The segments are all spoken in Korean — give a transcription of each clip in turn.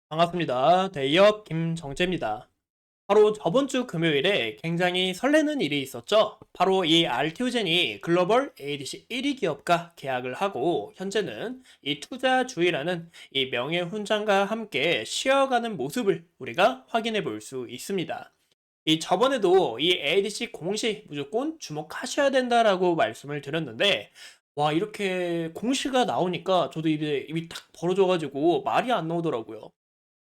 반갑습니다. 대기업 김정재입니다. 바로 저번 주 금요일에 굉장히 설레는 일이 있었죠. 바로 이 알티오젠이 글로벌 ADC 1위 기업과 계약을 하고 현재는 이 투자주의라는 이 명예훈장과 함께 쉬어가는 모습을 우리가 확인해 볼 수 있습니다. 이 저번에도 이 ADC 공시 무조건 주목하셔야 된다라고 말씀을 드렸는데 와 이렇게 공시가 나오니까 저도 입이 탁 벌어져가지고 말이 안 나오더라고요.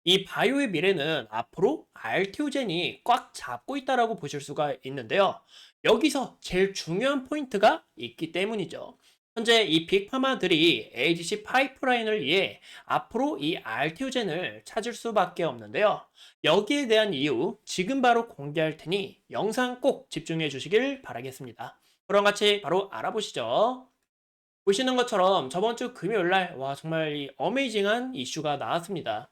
이 바이오의 미래는 앞으로 알티오젠이 꽉 잡고 있다라고 보실 수가 있는데요. 여기서 제일 중요한 포인트가 있기 때문이죠. 현재 이 빅파마들이 ADC 파이프라인을 위해 앞으로 이 알티오젠을 찾을 수밖에 없는데요. 여기에 대한 이유 지금 바로 공개할 테니 영상 꼭 집중해 주시길 바라겠습니다. 그럼 같이 바로 알아보시죠. 보시는 것처럼 저번 주 금요일 날, 와, 정말 이 어메이징한 이슈가 나왔습니다.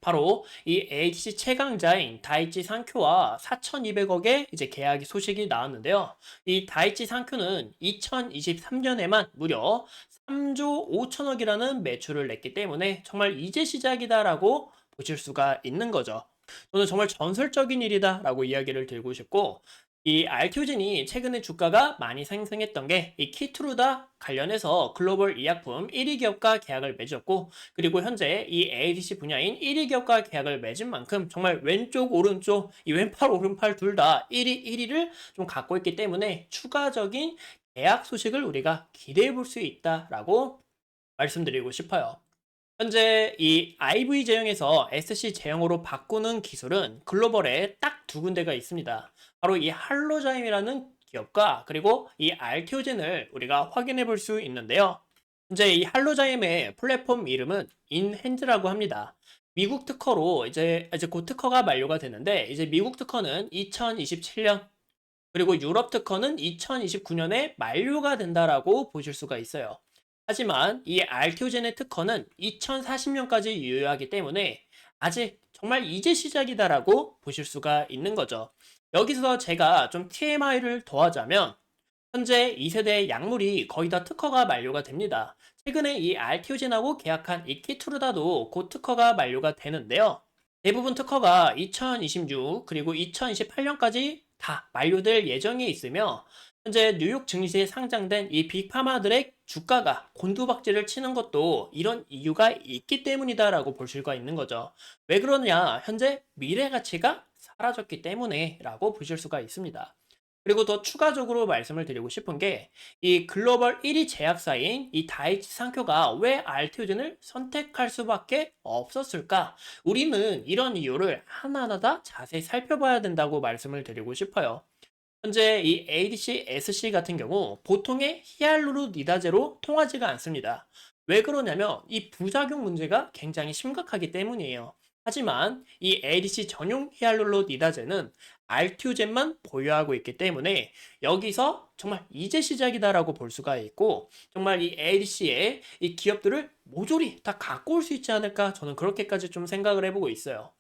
바로 이 HC 최강자인 다이치 상큐와 4,200억의 이제 계약 소식이 나왔는데요. 이 다이치 상큐는 2023년에만 무려 3조 5천억이라는 매출을 냈기 때문에 정말 이제 시작이다라고 보실 수가 있는 거죠. 저는 정말 전설적인 일이다라고 이야기를 드리고 싶고, 이 알티오젠이 최근에 주가가 많이 상승했던 게 이 키트루다 관련해서 글로벌医薬품 1위 기업과 계약을 맺었고, 그리고 현재 이 ADC 분야인 1위 기업과 계약을 맺은 만큼 정말 왼쪽 오른쪽 이 왼팔 오른팔 둘 다 1위 1위를 좀 갖고 있기 때문에 추가적인 계약 소식을 우리가 기대해 볼 수 있다라고 말씀드리고 싶어요. 현재 이 IV 제형에서 SC 제형으로 바꾸는 기술은 글로벌에 딱 두 군데가 있습니다. 바로 이 할로자임이라는 기업과 그리고 이 알티오젠을 우리가 확인해 볼 수 있는데요. 현재 이 할로자임의 플랫폼 이름은 인핸드라고 합니다. 미국 특허로 이제 곧 특허가 만료가 되는데 이제 미국 특허는 2027년 그리고 유럽 특허는 2029년에 만료가 된다라고 보실 수가 있어요. 하지만 이 알티오젠의 특허는 2040년까지 유효하기 때문에 아직 정말 이제 시작이다라고 보실 수가 있는 거죠. 여기서 제가 좀 TMI를 더하자면 현재 2세대 약물이 거의 다 특허가 만료가 됩니다. 최근에 이 알티오젠하고 계약한 이키투르다도 곧 특허가 만료가 되는데요. 대부분 특허가 2026 그리고 2028년까지 다 만료될 예정에 있으며 현재 뉴욕 증시에 상장된 이 빅파마들의 주가가 곤두박질을 치는 것도 이런 이유가 있기 때문이다라고 볼 수가 있는 거죠. 왜 그러냐? 현재 미래 가치가 사라졌기 때문에라고 보실 수가 있습니다. 그리고 더 추가적으로 말씀을 드리고 싶은 게 이 글로벌 1위 제약사인 이 다이치 상표가 왜 알티오젠을 선택할 수밖에 없었을까? 우리는 이런 이유를 하나하나 다 자세히 살펴봐야 된다고 말씀을 드리고 싶어요. 현재 이 ADC, SC 같은 경우 보통의 히알루로니다제로 통하지가 않습니다. 왜 그러냐면 이 부작용 문제가 굉장히 심각하기 때문이에요. 하지만 이 ADC 전용 히알루로니다제는 알티오젠만 보유하고 있기 때문에 여기서 정말 이제 시작이다라고 볼 수가 있고 정말 이 ADC의 이 기업들을 모조리 다 갖고 올 수 있지 않을까 저는 그렇게까지 좀 생각을 해보고 있어요.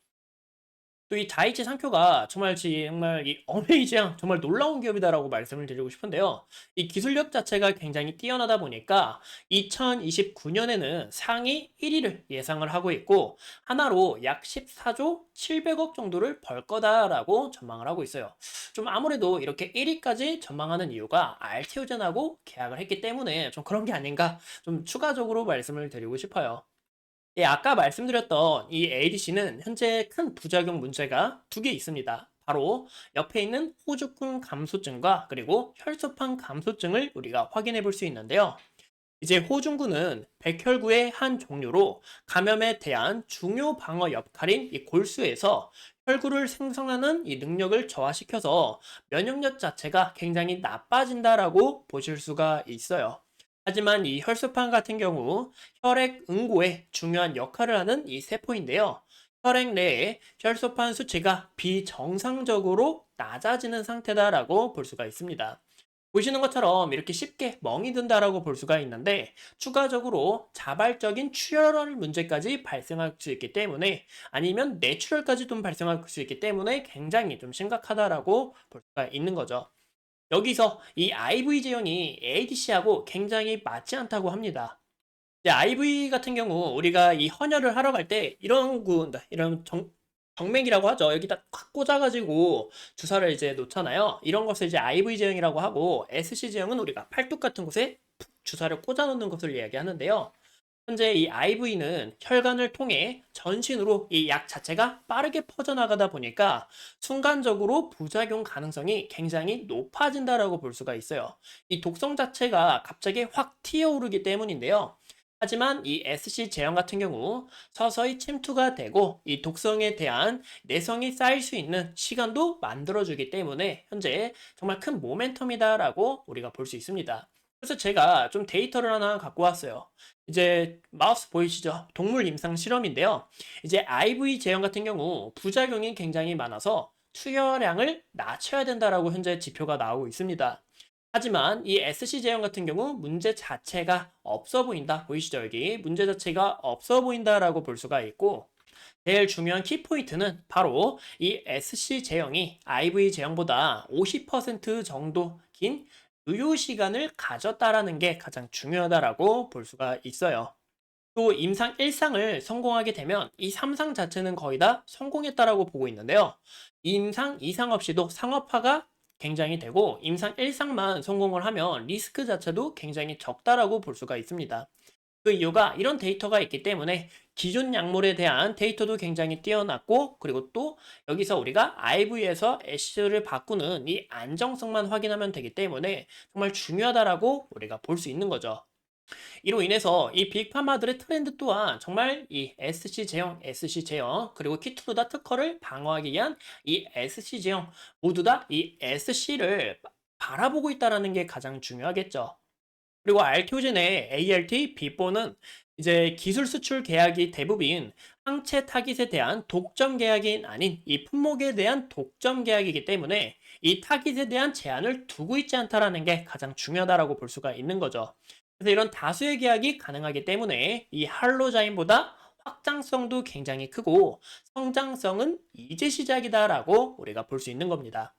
또 이 다이치 상표가 정말 이 어메이징 정말 놀라운 기업이다라고 말씀을 드리고 싶은데요. 이 기술력 자체가 굉장히 뛰어나다 보니까 2029년에는 상위 1위를 예상을 하고 있고 하나로 약 14조 700억 정도를 벌 거다라고 전망을 하고 있어요. 좀 아무래도 이렇게 1위까지 전망하는 이유가 알티오젠하고 계약을 했기 때문에 좀 그런 게 아닌가 좀 추가적으로 말씀을 드리고 싶어요. 예, 아까 말씀드렸던 이 ADC는 현재 큰 부작용 문제가 두 개 있습니다. 바로 옆에 있는 호주군 감소증과 그리고 혈소판 감소증을 우리가 확인해 볼 수 있는데요. 이제 호중군은 백혈구의 한 종류로 감염에 대한 중요 방어 역할인 이 골수에서 혈구를 생성하는 이 능력을 저하시켜서 면역력 자체가 굉장히 나빠진다라고 보실 수가 있어요. 하지만 이 혈소판 같은 경우 혈액 응고에 중요한 역할을 하는 이 세포인데요. 혈액 내에 혈소판 수치가 비정상적으로 낮아지는 상태다라고 볼 수가 있습니다. 보시는 것처럼 이렇게 쉽게 멍이 든다라고 볼 수가 있는데 추가적으로 자발적인 출혈 문제까지 발생할 수 있기 때문에 아니면 뇌출혈까지 좀 발생할 수 있기 때문에 굉장히 좀 심각하다라고 볼 수가 있는 거죠. 여기서 이 IV 제형이 ADC하고 굉장히 맞지 않다고 합니다. 이제 IV 같은 경우 우리가 이 헌혈을 하러 갈 때 이런 정맥이라고 하죠. 여기다 꽉 꽂아가지고 주사를 이제 놓잖아요. 이런 것을 이제 IV 제형이라고 하고 SC 제형은 우리가 팔뚝 같은 곳에 푹 주사를 꽂아 놓는 것을 이야기하는데요. 현재 이 IV는 혈관을 통해 전신으로 이 약 자체가 빠르게 퍼져나가다 보니까 순간적으로 부작용 가능성이 굉장히 높아진다라고 볼 수가 있어요. 이 독성 자체가 갑자기 확 튀어오르기 때문인데요. 하지만 이 SC 제형 같은 경우 서서히 침투가 되고 이 독성에 대한 내성이 쌓일 수 있는 시간도 만들어주기 때문에 현재 정말 큰 모멘텀이다라고 우리가 볼 수 있습니다. 그래서 제가 좀 데이터를 하나 갖고 왔어요. 이제 마우스 보이시죠? 동물 임상 실험인데요. 이제 IV 제형 같은 경우 부작용이 굉장히 많아서 투여량을 낮춰야 된다라고 현재 지표가 나오고 있습니다. 하지만 이 SC 제형 같은 경우 문제 자체가 없어 보인다. 보이시죠? 여기 문제 자체가 없어 보인다라고 볼 수가 있고 제일 중요한 키포인트는 바로 이 SC 제형이 IV 제형보다 50% 정도 긴 유효 시간을 가졌다라는 게 가장 중요하다라고 볼 수가 있어요. 또 임상 1상을 성공하게 되면 이 3상 자체는 거의 다 성공했다라고 보고 있는데요. 임상 2상 없이도 상업화가 굉장히 되고 임상 1상만 성공을 하면 리스크 자체도 굉장히 적다라고 볼 수가 있습니다. 그 이유가 이런 데이터가 있기 때문에 기존 약물에 대한 데이터도 굉장히 뛰어났고 그리고 또 여기서 우리가 IV에서 애쉬를 바꾸는 이 안정성만 확인하면 되기 때문에 정말 중요하다라고 우리가 볼 수 있는 거죠. 이로 인해서 이 빅파마들의 트렌드 또한 정말 이 SC 제형, 그리고 키투르다 특허를 방어하기 위한 이 SC 제형 모두 다 이 SC를 바라보고 있다는 게 가장 중요하겠죠. 그리고 알티오젠의 ART, B4는 이제 기술 수출 계약이 대부분 항체 타깃에 대한 독점 계약이 아닌 이 품목에 대한 독점 계약이기 때문에 이 타깃에 대한 제한을 두고 있지 않다라는 게 가장 중요하다라고 볼 수가 있는 거죠. 그래서 이런 다수의 계약이 가능하기 때문에 이 할로자인보다 확장성도 굉장히 크고 성장성은 이제 시작이다라고 우리가 볼 수 있는 겁니다.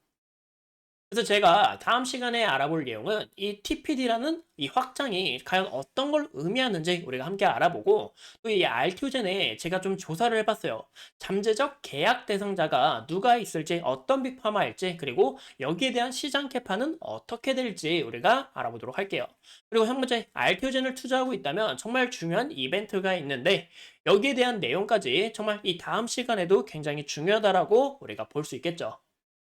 그래서 제가 다음 시간에 알아볼 내용은 이 TPD라는 이 확장이 과연 어떤 걸 의미하는지 우리가 함께 알아보고 또 이 알튜젠에 제가 좀 조사를 해봤어요. 잠재적 계약 대상자가 누가 있을지 어떤 빅파마일지 그리고 여기에 대한 시장 캐파는 어떻게 될지 우리가 알아보도록 할게요. 그리고 현재 알튜젠을 투자하고 있다면 정말 중요한 이벤트가 있는데 여기에 대한 내용까지 정말 이 다음 시간에도 굉장히 중요하다라고 우리가 볼 수 있겠죠.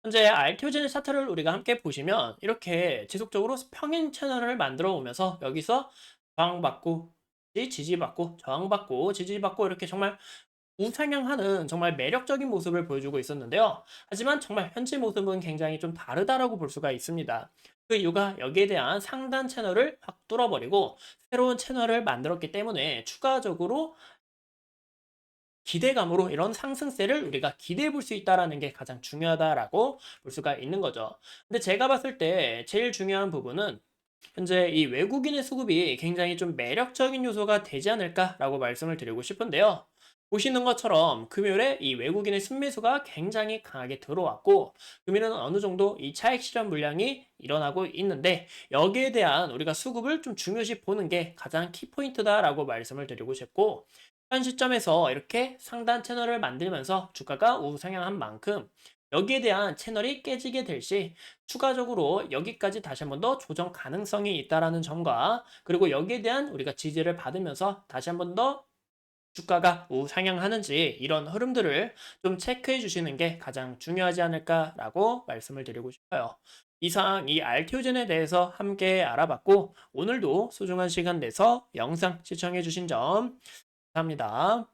현재 알티오젠 차트를 우리가 함께 보시면 이렇게 지속적으로 평행 채널을 만들어 오면서 여기서 저항받고 지지받고 저항받고 지지받고 이렇게 정말 우상향하는 정말 매력적인 모습을 보여주고 있었는데요. 하지만 정말 현재 모습은 굉장히 좀 다르다라고 볼 수가 있습니다. 그 이유가 여기에 대한 상단 채널을 확 뚫어버리고 새로운 채널을 만들었기 때문에 추가적으로 기대감으로 이런 상승세를 우리가 기대해 볼 수 있다라는 게 가장 중요하다라고 볼 수가 있는 거죠. 근데 제가 봤을 때 제일 중요한 부분은 현재 이 외국인의 수급이 굉장히 좀 매력적인 요소가 되지 않을까라고 말씀을 드리고 싶은데요. 보시는 것처럼 금요일에 이 외국인의 순매수가 굉장히 강하게 들어왔고 금요일은 어느 정도 이 차익 실현 물량이 일어나고 있는데 여기에 대한 우리가 수급을 좀 중요시 보는 게 가장 키포인트다라고 말씀을 드리고 싶고 현 시점에서 이렇게 상단 채널을 만들면서 주가가 우상향한 만큼 여기에 대한 채널이 깨지게 될 시 추가적으로 여기까지 다시 한번 더 조정 가능성이 있다라는 점과 그리고 여기에 대한 우리가 지지를 받으면서 다시 한번 더 주가가 우상향하는지 이런 흐름들을 좀 체크해 주시는 게 가장 중요하지 않을까라고 말씀을 드리고 싶어요. 이상 이 알티오젠에 대해서 함께 알아봤고 오늘도 소중한 시간 내서 영상 시청해 주신 점 감사합니다.